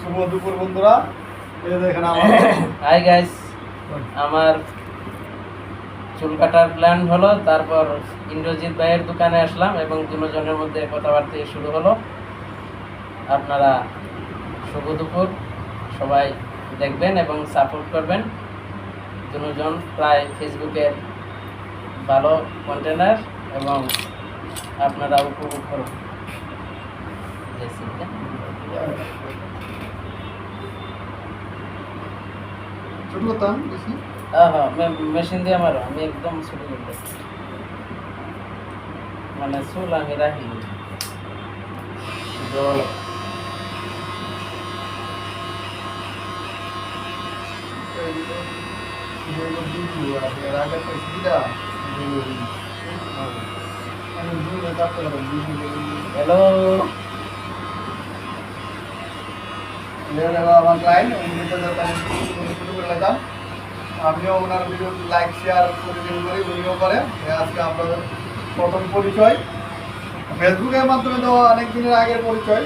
শুভ দুপুর বন্ধুরা। এই দেখেন আমার হাই গাইস, আমার চুল কাটার প্ল্যান হলো, তারপর ইন্দ্রজিৎ ভাইয়ের দোকানে আসলাম এবং দুজনের মধ্যে কথাবার্তা শুরু হলো। আপনারা শুভ দুপুর, সবাই দেখবেন এবং সাপোর্ট করবেন। দুজন প্রায় ফেসবুকের ভালো কন্টেনার এবং আপনারা উপভোগ করুন। ছোট করতাম বেশি। হ্যাঁ, মেশিন দিয়ে আমার আমি একদম ছুটি করতে মানে চুল আমি রাখি হ্যালো। আমার ক্লায়েন্ট শুরু করে নিলাম। আমিও ওনার ভিডিও লাইক শেয়ার করে করি, উনিও করে। আজকে আপনাদের প্রথম পরিচয় ফেসবুকের মাধ্যমে, তো অনেক দিনের আগের পরিচয়।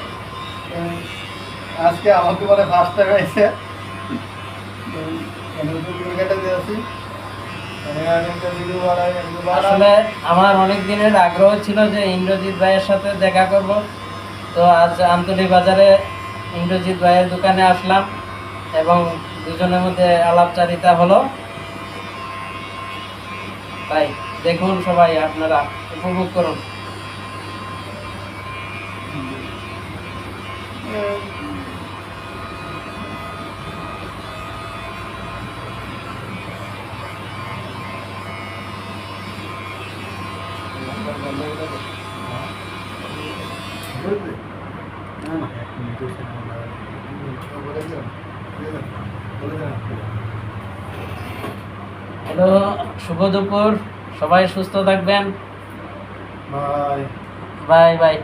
আজকে আমাকে বলে ফার্স্ট টাইম এসে আসলে আমার অনেক দিনের আগ্রহ ছিল যে ইন্দ্রজিৎ ভাইয়ের সাথে দেখা করব। তো আজ আমতলী বাজারে ইন্দ্রজিৎ ভাইয়ের দোকানে আসলাম এবং দুজনের মধ্যে আলাপচারিতা হলো। তাই দেখুন, সবাই আপনারা উপভোগ করুন। হ্যালো, শুভ দুপুর, সবাই সুস্থ থাকবেন। Bye bye bye.